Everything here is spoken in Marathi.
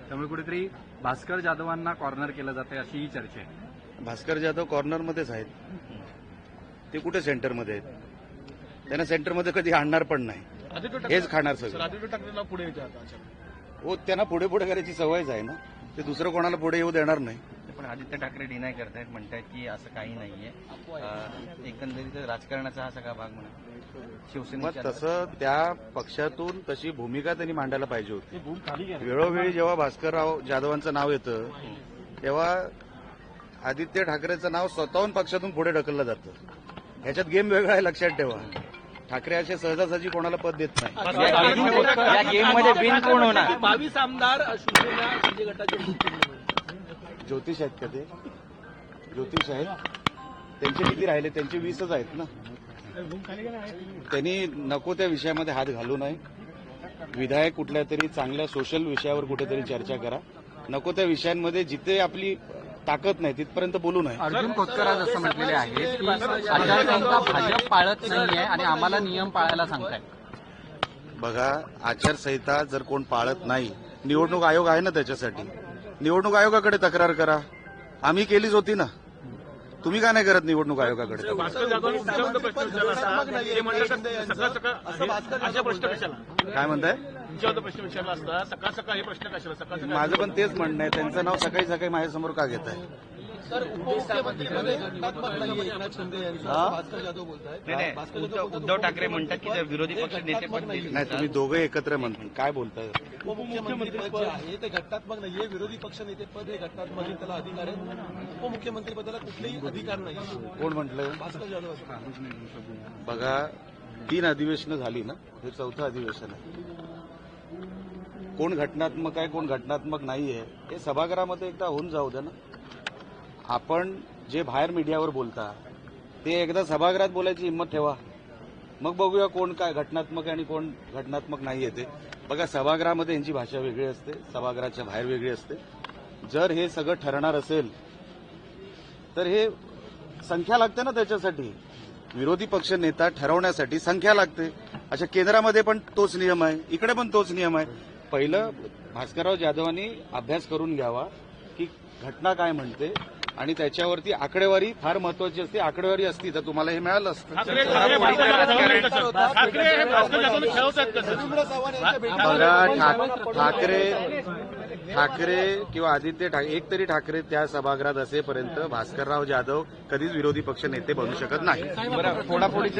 त्यामुळे कुठेतरी भास्कर जाधवांना कॉर्नर केलं जाते अशी ही चर्चा आहे. भास्कर जाधव कॉर्नरमध्येच आहेत, ते कुठे सेंटरमध्ये आहेत? त्यांना सेंटरमध्ये कधी आणणार पण नाही, हेच खाणार सगळं. आदित्य ठाकरेंना पुढे येतात. हो, त्यांना पुढे पुढे करायची सवयच आहे ना, ते दुसरं कोणाला पुढे येऊ देणार नाही. पण आदित्य ठाकरे डिनाय करतायत, म्हणतायत की असं काही नाहीये. एकंदरीत राजकारणाचा हा सगळा भाग म्हणा मग शिवसेनेच्या तसं त्या पक्षातून तशी भूमिका त्यांनी मांडायला पाहिजे होती. वेळोवेळी जेव्हा भास्करराव जाधवांचं नाव येतं तेव्हा आदित्य ठाकरेचं नाव स्वतःहून पक्षातून पुढे ढकललं जातं. ह्याच्यात गेम वेगळा आहे, लक्षात ठेवा. ठाकरे असे सहजासहजी कोणाला पद देत नाही. या गेममध्ये बिन कोण होणार? 22 आमदार शिवसेना शिंदे गटाचे ज्योतिष आहेत का ते? ज्योतिष आहेत, त्यांचे किती राहिले? त्यांचे 20च आहेत ना. त्यांनी नको त्या विषयामध्ये हात घालू नये. विधायक कुठल्या तरी चांगल्या सोशल विषयावर कुठेतरी चर्चा करा. नको त्या विषयांमध्ये जिथे आपली ताकद नाही तिथपर्यंत बोलू नये. अर्जुन खोतकर आज असं म्हटलेले आहेत की आचारसंहिता भाजप पाळत नाहीये आणि आम्हाला नियम पाळायला सांगताय. बघा, आचारसंहिता जर कोण पाळत नाही, निवडणूक आयोग आहे ना त्याच्यासाठी. निवडणूक आयोगाकडे तक्रार करा. आम्ही केलीच होती ना, तुम्ही का नाही करत निवडणूक आयोगाकडे? भास्कर जाधवांनी तुमच्याबद्दल प्रश्न विचारला असता, ते म्हणतात सकाळ सकाळ अशा प्रश्न कशाला? काय म्हणताय? तुमच्याबद्दल प्रश्न विचारला असता, सकाळ सकाळ हे प्रश्न कशाला? सकाळ सकाळ माझं पण तेच म्हणणं आहे, त्यांचं नाव सकाळी सकाळी माझ्यासमोर का घेत आहे? उद्धव ठाकरे म्हणतात की जर विरोधी पक्ष नेतेपद दिले नाही, तुम्ही दोघे एकत्र म्हणता, काय बोलताय? उपमुख्यमंत्री पद जे आहे ते घटनात्मक नाहीये. विरोधी पक्ष नेते पद हे घटनात्मक आहे, त्याला अधिकार आहे. उपमुख्यमंत्री पदाला कुठलेही अधिकार नाही. कोण म्हटलं? भास्कर जाधव. बघा, 3 अधिवेशनं झाली ना, हे 4थं अधिवेशन आहे. कोण घटनात्मक आहे, कोण घटनात्मक नाहीये, हे सभागृहामध्ये एकदा होऊन जाऊ द्या ना. आपण जे बाहेर मीडियावर बोलता ते एकदा सभागृहात बोलायची हिंमत ठेवा, मग बघूया कोण काय घटनात्मक आहे आणि कोण घटनात्मक नाहीये ते. बघा, सभागृहामध्ये यांची भाषा वेगळी असते, सभागृहाच्या बाहेर वेगळी असते. जर हे सगळं ठरणार असेल तर हे संख्या लागते ना त्याच्यासाठी. विरोधी पक्ष नेता ठरवण्यासाठी संख्या लागते. अशा केंद्रामध्ये पण तोच नियम आहे, इकडे पण तोच नियम आहे. पहिलं भास्करराव जाधवांनी अभ्यास करून घ्यावा की घटना काय म्हणते आणि त्याच्यावरती आकडेवारी फार महत्वाची असते. आकडेवारी असती तर तुम्हाला हे मिळालं असतं. ठाकरे हे भास्कर जाधवांना खेळवतात कसं? बघा, ठाकरे किंवा आदित्य ठाकरे, एक तरी ठाकरे त्या सभागृहात असेपर्यंत भास्करराव जाधव कधीच विरोधी पक्ष नेते बनू शकत नाही. फोडाफोडी